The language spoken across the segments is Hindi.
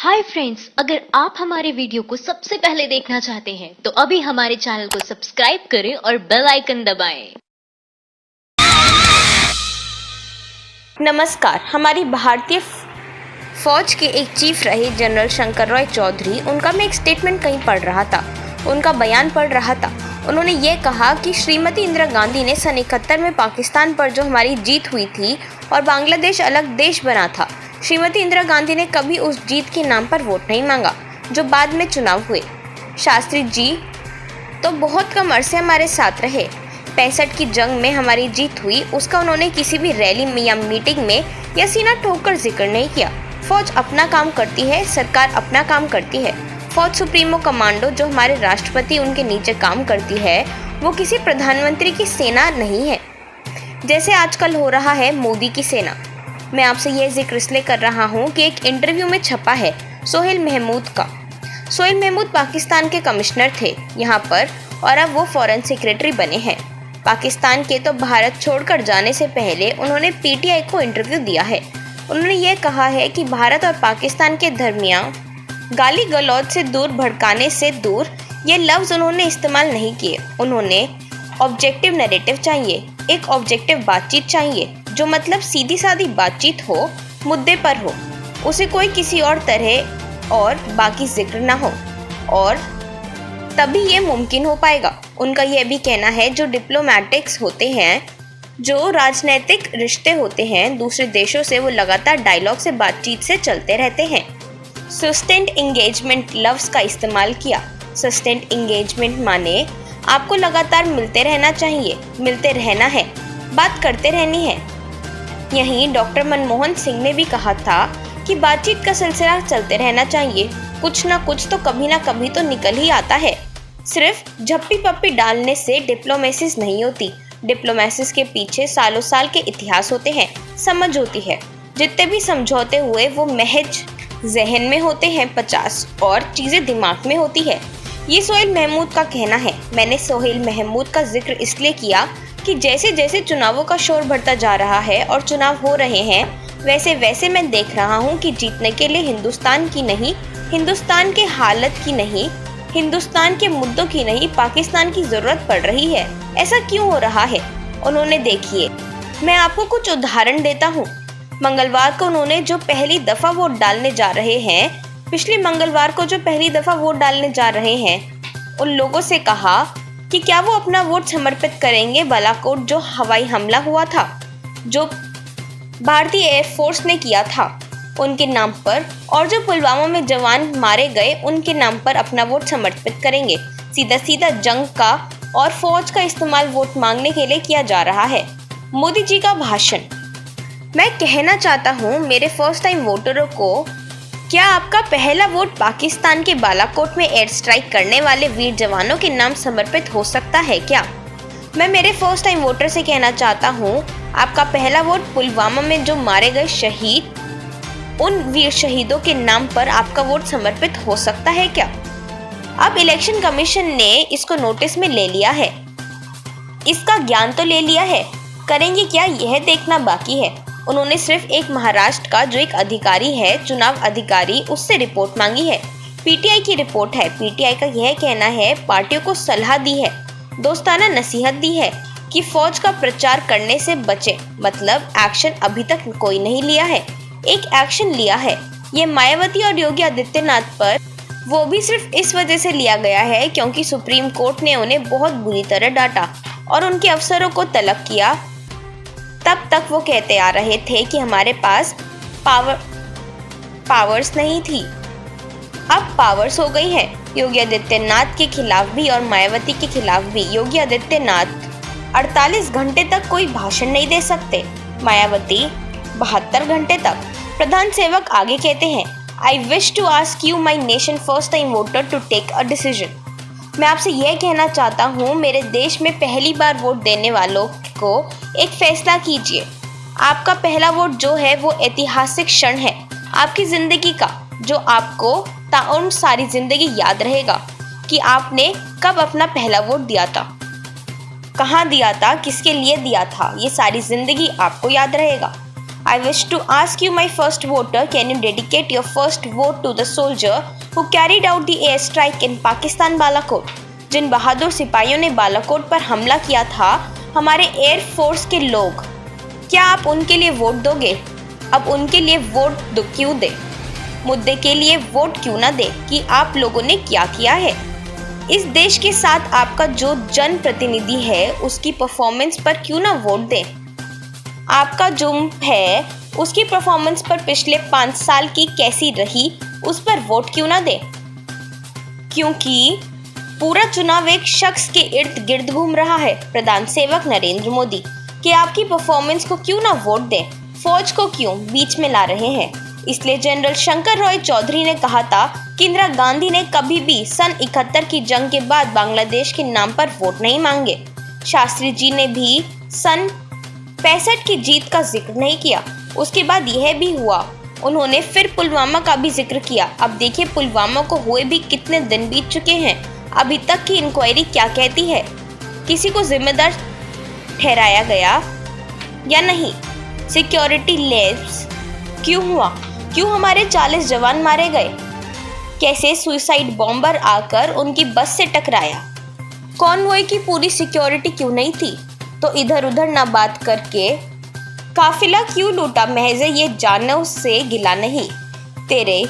हाय फ्रेंड्स, अगर आप हमारे वीडियो को सबसे पहले देखना चाहते हैं तो अभी हमारे चैनल को सब्सक्राइब करें और बेल आइकन दबाएं। नमस्कार। हमारी भारतीय फौज के एक चीफ रहे जनरल शंकर रॉय चौधरी, उनका मैं एक स्टेटमेंट कहीं पढ़ रहा था, उनका बयान पढ़ रहा था। उन्होंने ये कहा कि श्रीमती इंदिरा गांधी ने सन 71 में पाकिस्तान पर जो हमारी जीत हुई थी और बांग्लादेश अलग देश बना था, श्रीमती इंदिरा गांधी ने कभी उस जीत के नाम पर वोट नहीं मांगा जो बाद में चुनाव हुए। शास्त्री जी तो बहुत कम अरसे हमारे साथ रहे। 65 की जंग में हमारी जीत हुई, उसका उन्होंने किसी भी रैली में या मीटिंग में या सीना ठोककर जिक्र नहीं किया। फौज अपना काम करती है, सरकार अपना काम करती है। फौज सुप्रीमो कमांडो जो हमारे राष्ट्रपति उनके नीचे काम करती है, वो किसी प्रधानमंत्री की सेना नहीं है जैसे आजकल हो रहा है मोदी की सेना। मैं आपसे यह जिक्र इसलिए कर रहा हूँ कि एक इंटरव्यू में छपा है सोहेल महमूद का। सोहेल महमूद पाकिस्तान के कमिश्नर थे यहाँ पर और अब वो फॉरेन सेक्रेटरी बने हैं। पाकिस्तान के तो भारत छोड़कर जाने से पहले उन्होंने पीटीआई को इंटरव्यू दिया है। उन्होंने ये कहा है कि भारत और पाकिस्तान के दरमियान गाली गलौज से दूर, भड़काने से दूर ये लफ्ज़ उन्होंने इस्तेमाल नहीं किए। उन्होंने ऑब्जेक्टिव नैरेटिव चाहिए, एक ऑब्जेक्टिव बातचीत चाहिए जो मतलब सीधी सादी बातचीत हो, मुद्दे पर हो, उसे कोई किसी और तरह और बाकी जिक्र ना हो, और तभी ये मुमकिन हो पाएगा। उनका यह भी कहना है जो डिप्लोमेटिक्स होते हैं, जो राजनीतिक रिश्ते होते हैं दूसरे देशों से, वो लगातार डायलॉग से, बातचीत से चलते रहते हैं। सस्टेन्ड इंगेजमेंट लफ्ज़ का इस्तेमाल किया। सस्टेन्ड इंगेजमेंट माने आपको लगातार मिलते रहना चाहिए, मिलते रहना है, बात करते रहनी है। यहीं डॉक्टर मनमोहन सिंह ने भी कहा था कि बातचीत का सिलसिला चलते रहना चाहिए, कुछ ना कुछ तो कभी ना कभी तो निकल ही आता है। सिर्फ झप्पी पप्पी डालने से डिप्लोमेसिस नहीं होती। डिप्लोमेसिस के पीछे सालों साल के इतिहास होते हैं, समझ होती है। जितने भी समझौते हुए वो महज जहन में होते हैं 50 और चीज़ें दिमाग में होती है। ये सोहेल महमूद का कहना है। मैंने सोहेल महमूद का जिक्र इसलिए किया कि जैसे जैसे चुनावों का शोर बढ़ता जा रहा है और चुनाव हो रहे हैं, वैसे वैसे मैं देख रहा हूँ कि जीतने के लिए हिंदुस्तान की नहीं, हिंदुस्तान के हालत की नहीं, हिंदुस्तान के मुद्दों की नहीं, पाकिस्तान की ज़रूरत पड़ रही है। ऐसा क्यों हो रहा है? उन्होंने देखिए, मैं आपको कुछ उदाहरण देता हूँ। मंगलवार को उन्होंने जो पहली दफ़ा वोट डालने जा रहे हैं, पिछले मंगलवार को जो पहली दफ़ा वोट डालने जा रहे हैं, उन लोगों से कहा कि क्या वो अपना वोट समर्पित करेंगे बालाकोट जो हवाई हमला हुआ था, जो भारतीय एयरफोर्स ने किया था उनके नाम पर, और जो पुलवामा में जवान मारे गए उनके नाम पर अपना वोट समर्पित करेंगे। सीधा सीधा जंग का और फौज का इस्तेमाल वोट मांगने के लिए किया जा रहा है। मोदी जी का भाषण। मैं कहना चाहता हूँ मेरे फर्स्ट टाइम वोटरों को, क्या आपका पहला वोट पाकिस्तान के बालाकोट में एयर स्ट्राइक करने वाले वीर जवानों के नाम समर्पित हो सकता है क्या? मैं मेरे फर्स्ट टाइम वोटर से कहना चाहता हूँ, आपका पहला वोट पुलवामा में जो मारे गए शहीद, उन वीर शहीदों के नाम पर आपका वोट समर्पित हो सकता है क्या? अब इलेक्शन कमीशन ने इसको नोटिस में ले लिया है, इसका ज्ञान तो ले लिया है, करेंगे क्या यह देखना बाकी है। उन्होंने सिर्फ एक महाराष्ट्र का जो एक अधिकारी है, चुनाव अधिकारी, उससे रिपोर्ट मांगी है। पीटीआई की रिपोर्ट है। पीटीआई का यह कहना है, पार्टियों को सलाह दी है, दोस्ताना नसीहत दी है कि फौज का प्रचार करने से बचे। मतलब एक्शन अभी तक कोई नहीं लिया है। एक एक्शन लिया है, ये मायावती और योगी आदित्यनाथ पर, वो भी सिर्फ इस वजह से लिया गया है क्योंकि सुप्रीम कोर्ट ने उन्हें बहुत बुरी तरह डांटा और उनके अफसरों को तलब किया। तब तक वो कहते आ रहे थे कि हमारे पास पावर्स नहीं थी, अब पावर्स हो गई है। योगी आदित्यनाथ के खिलाफ भी और मायावती के खिलाफ भी। योगी आदित्यनाथ 48 घंटे तक कोई भाषण नहीं दे सकते, मायावती 72 घंटे तक। प्रधान सेवक आगे कहते हैं, I wish to ask you my nation first time voter to take a decision. मैं आपसे यह कहना चाहता हूँ, मेरे देश में पहली बार वोट देने वालों को एक फैसला कीजिए। आपका पहला वोट जो है वो ऐतिहासिक क्षण है आपकी ज़िंदगी का, जो आपको ताउम्र सारी ज़िंदगी याद रहेगा कि आपने कब अपना पहला वोट दिया था, कहाँ दिया था, किसके लिए दिया था। ये सारी ज़िंदगी आपको याद रहेगा। I wish to ask you, my first voter, can you dedicate your first vote to the soldier who carried out the airstrike in Pakistan Balakot? जिन बहादुर सिपाहियों ने बालाकोट पर हमला किया था, हमारे एयर फोर्स के लोग, क्या आप उनके लिए वोट दोगे? अब उनके लिए वोट क्यों दे? मुद्दे के लिए वोट क्यों ना दे कि आप लोगों ने क्या किया है? इस देश के साथ आपका जो जन प्रतिनिधि है उसकी परफॉर्मेंस पर क्यों ना वोट दें? आपका जो है उसकी परफॉर्मेंस पर पिछले 5 साल की कैसी रही उस पर वोट क्यों ना दें? क्योंकि पूरा चुनाव एक शख्स के इर्द गिर्द घूम रहा है, प्रधान सेवक नरेंद्र मोदी, कि आपकी परफॉर्मेंस को क्यों ना वोट दें, फौज को क्यों बीच में ला रहे हैं। इसलिए जनरल शंकर रॉय चौधरी ने कहा था कि इंदिरा गांधी ने कभी भी सन 71 की जंग के बाद बांग्लादेश के नाम पर वोट नहीं मांगे। शास्त्री जी ने भी सन 65 की जीत का जिक्र नहीं किया। उसके बाद यह भी हुआ, उन्होंने फिर पुलवामा का भी जिक्र किया। अब देखिए पुलवामा को हुए भी कितने दिन बीत चुके हैं, अभी तक की इंक्वायरी क्या कहती है? किसी को जिम्मेदार ठहराया गया या नहीं? सिक्योरिटी लैप्स क्यों हुआ? क्यों हमारे 40 जवान मारे गए? कैसे सुसाइड बॉम्बर आकर उनकी बस से टकराया? कॉन्वॉय की पूरी सिक्योरिटी क्यों नहीं थी? तो इधर उधर ना बात करके काफिला क्यों लूटा? महज ये जानने से गिला नहीं तेरे,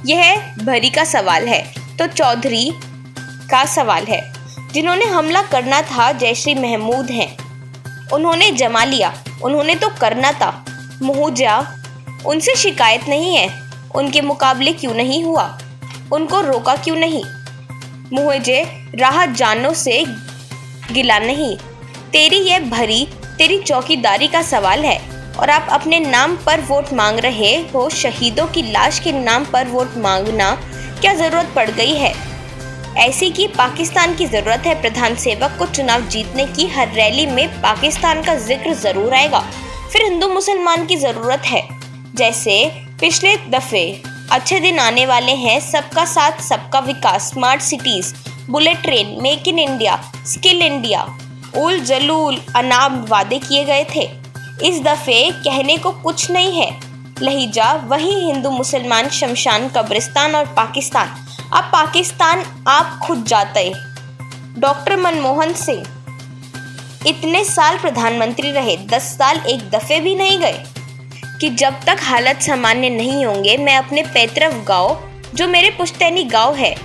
यह भरी का सवाल है। तो चौधरी का सवाल है, जिन्होंने हमला करना था जयश्री महमूद हैं, उन्होंने जमा लिया, उन्होंने तो करना था। मुहुजा, उनसे शिकायत नहीं है, उनके मुकाबले क्यों नहीं हुआ? उनको रोका क्यों नहीं? मुझे राहत जानों से गिला नहीं, तेरी यह भरी तेरी चौकीदारी का सवाल है। और आप अपने नाम पर वोट मांग रहे हो, शहीदों की लाश के नाम पर वोट मांगना क्या जरूरत पड़ गई है? ऐसी की पाकिस्तान की जरूरत है। प्रधान सेवक को चुनाव जीतने की हर रैली में पाकिस्तान का जिक्र जरूर आएगा। फिर हिंदू मुसलमान की जरूरत है, जैसे पिछले दफे। अच्छे दिन आने वाले हैं, सबका साथ सबका विकास, smart cities, bullet train, make in India, skill India, उल जलूल अनाब वादे किए गए थे। इस दफे कहने को कुछ नहीं है, लहिजा वही हिंदू मुसलमान, शमशान, कब्रिस्तान और पाकिस्तान। अब पाकिस्तान आप खुद जाते। डॉक्टर मनमोहन सिंह इतने साल प्रधानमंत्री रहे, 10 साल एक दफे भी नहीं गए कि जब तक हालत सामान्य नहीं होंगे मैं अपने पैतृक गांव, जो मेरे पुश्तैनी गांव है,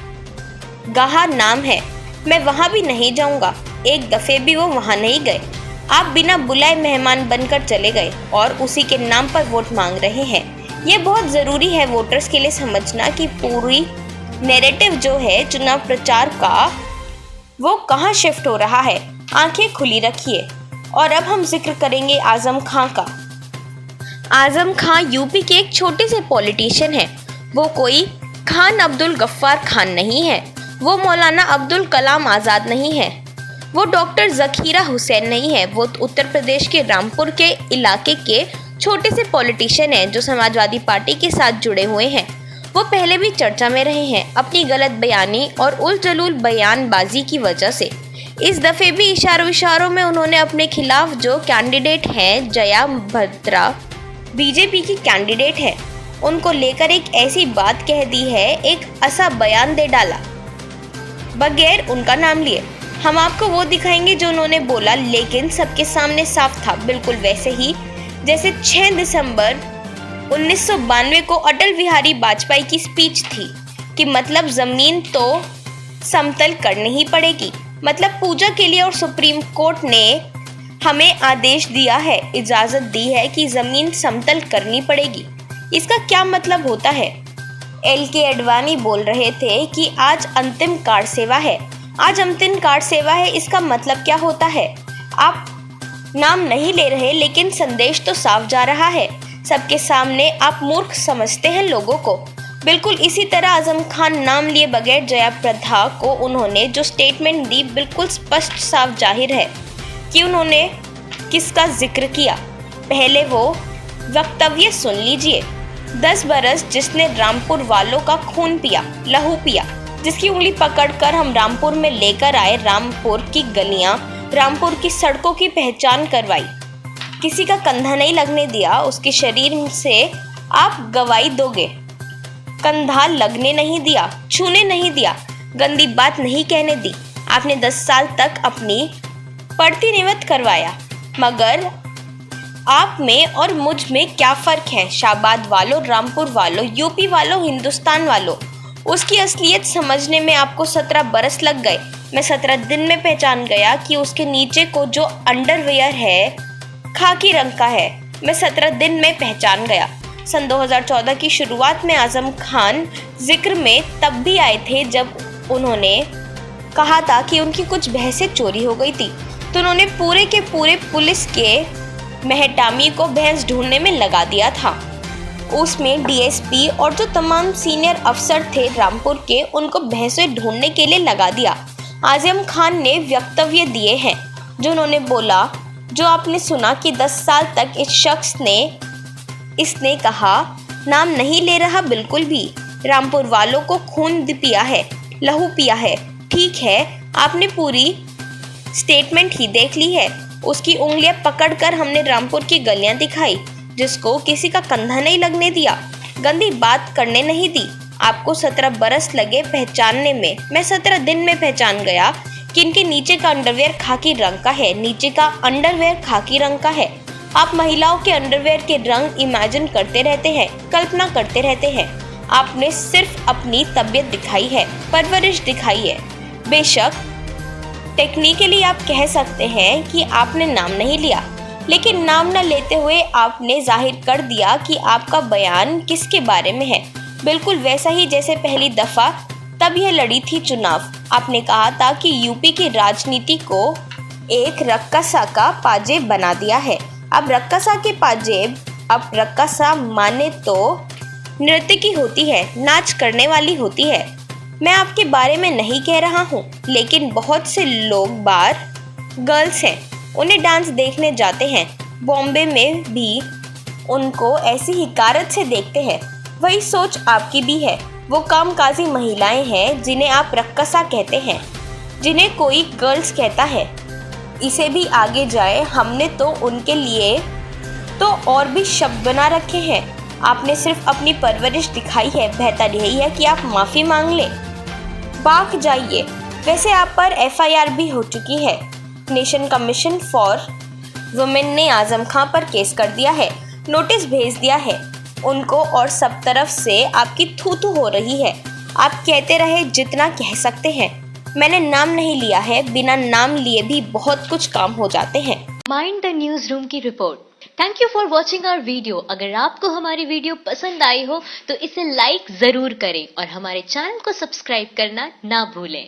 गाहा नाम है, मैं वहां भी नहीं जाऊंगा। एक दफे भी वो वहां नहीं गए। आप बिना बुलाए मेहमान बनकर चले गए और उसी के नाम पर वोट मांग रहे हैं। ये बहुत ज़रूरी है वोटर्स के लिए समझना कि पूरी नैरेटिव जो है चुनाव प्रचार का, वो कहाँ शिफ्ट हो रहा है। आंखें खुली रखिए। और अब हम जिक्र करेंगे आजम खां का। आजम खां यूपी के एक छोटे से पॉलिटिशियन हैं। वो कोई खान अब्दुल गफ्फार खान नहीं है, वो मौलाना अब्दुल कलाम आज़ाद नहीं है, वो डॉक्टर ज़कीरा हुसैन नहीं है। वो उत्तर प्रदेश के रामपुर के इलाके के छोटे से पॉलिटिशियन हैं जो समाजवादी पार्टी के साथ जुड़े हुए हैं। वो पहले भी चर्चा में रहे हैं अपनी गलत बयानी और उल जलूल बयानबाजी की वजह से। इस दफ़े भी इशारों में उन्होंने अपने खिलाफ जो कैंडिडेट हैं, जया भद्रा बीजेपी की कैंडिडेट है, उनको लेकर एक ऐसी बात कह दी है, एक ऐसा बयान दे डाला बगैर उनका नाम लिए। हम आपको वो दिखाएंगे जो उन्होंने बोला, लेकिन सबके सामने साफ था, बिल्कुल वैसे ही जैसे 6 दिसंबर 1992 को अटल बिहारी वाजपेयी की स्पीच थी कि मतलब ज़मीन तो समतल करनी ही पड़ेगी। मतलब पूजा के लिए और सुप्रीम कोर्ट ने हमें आदेश दिया है, इजाज़त दी है कि ज़मीन समतल करनी पड़ेगी। इसका क्या मतलब होता है? LK अडवाणी बोल रहे थे कि आज अंतिम कार सेवा है, आज अंतिम कार सेवा है। इसका मतलब क्या होता है? आप नाम नहीं ले रहे, लेकिन संदेश तो साफ जा रहा है सबके सामने। आप मूर्ख समझते हैं लोगों को। बिल्कुल इसी तरह आजम खान नाम लिए बगैर जयाप्रदा को उन्होंने जो स्टेटमेंट दी, बिल्कुल स्पष्ट साफ जाहिर है कि उन्होंने किसका जिक्र किया। पहले वो वक्तव्य सुन लीजिए। 10 बरस जिसने रामपुर वालों का खून पिया, लहू पिया, जिसकी उंगली पकड़कर हम रामपुर में लेकर आए, रामपुर की गलियां, रामपुर की सड़कों की पहचान करवाई, किसी का कंधा नहीं लगने दिया, उसके शरीर से आप गवाही दोगे। कंधा लगने नहीं दिया, छूने नहीं दिया, गंदी बात नहीं कहने दी। आपने 10 साल तक अपनी पढ़ती निवृत्त करवाया, मगर आप में और मुझ में क्या फ़र्क है? शाहबाद वालों, रामपुर वालों, यूपी वालों, हिंदुस्तान वालों, उसकी असलियत समझने में आपको 17 बरस लग गए। मैं 17 दिन में पहचान गया कि उसके नीचे को जो अंडरवेयर है खाकी रंग का है। मैं 17 दिन में पहचान गया। सन 2014 की शुरुआत में आजम खान जिक्र में तब भी आए थे जब उन्होंने कहा था कि उनकी कुछ भैंसें चोरी हो गई थी, तो उन्होंने पूरे के पूरे पुलिस के महटामी को भैंस ढूंढने में लगा दिया था। उसमें डीएसपी और जो तमाम सीनियर अफसर थे रामपुर के, उनको भैंसें ढूंढने के लिए लगा दिया। आजम खान ने वक्तव्य दिए हैं जो उन्होंने बोला, जो आपने सुना कि 10 साल तक इस शख्स ने इसने कहा, नाम नहीं ले रहा बिल्कुल भी, रामपुर वालों को खून पिया है, लहू पिया है। ठीक है, आपने पूरी स्टेटमेंट ही देख ली है। उसकी उंगलियां पकड़कर हमने रामपुर की गलियां दिखाई, जिसको किसी का कंधा नहीं लगने दिया, गंदी बात करने नहीं दी। आपको 17 बरस लगे पहचानने में, मैं 17 दिन में पहचान गया कि इनके नीचे का अंडरवेयर खाकी रंग का है, नीचे का अंडरवेयर खाकी रंग का है। आप महिलाओं के अंडरवेयर के रंग इमेजिन करते रहते हैं, कल्पना करते रहते हैं। आपने सिर्फ अपनी तबीयत दिखाई है, परवरिश दिखाई है। बेशक टेक्निकली आप कह सकते हैं कि आपने नाम नहीं लिया, लेकिन नाम न लेते हुए आपने जाहिर कर दिया कि आपका बयान किसके बारे में है। बिल्कुल वैसा ही जैसे पहली दफ़ा तब यह लड़ी थी चुनाव। आपने कहा था कि यूपी की राजनीति को एक रक्कासा का पाजेब बना दिया है। अब रक्कासा के पाजेब, अब रक्कासा माने तो नर्तकी होती है, नाच करने वाली होती है। मैं आपके बारे में नहीं कह रहा हूँ, लेकिन बहुत से लोग बार गर्ल्स हैं, उन्हें डांस देखने जाते हैं। बॉम्बे में भी उनको ऐसी हिकारत से देखते हैं। वही सोच आपकी भी है। वो कामकाजी महिलाएं हैं जिन्हें आप रक्कासा कहते हैं, जिन्हें कोई गर्ल्स कहता है। इसे भी आगे जाए, हमने तो उनके लिए तो और भी शब्द बना रखे हैं। आपने सिर्फ अपनी परवरिश दिखाई है। बेहतर यही है कि आप माफ़ी मांग लें, भाग जाइए। वैसे आप पर एफआईआर भी हो चुकी है। नेशन कमीशन फॉर वुमेन ने आजम खान पर केस कर दिया है, नोटिस भेज दिया है उनको, और सब तरफ से आपकी थू-थू हो रही है। आप कहते रहे जितना कह सकते हैं। मैंने नाम नहीं लिया है, बिना नाम लिए भी बहुत कुछ काम हो जाते हैं। माइंड द न्यूज रूम की रिपोर्ट। Thank you for watching our video. अगर आपको हमारी वीडियो पसंद आई हो तो इसे लाइक जरूर करें और हमारे चैनल को सब्सक्राइब करना ना भूलें।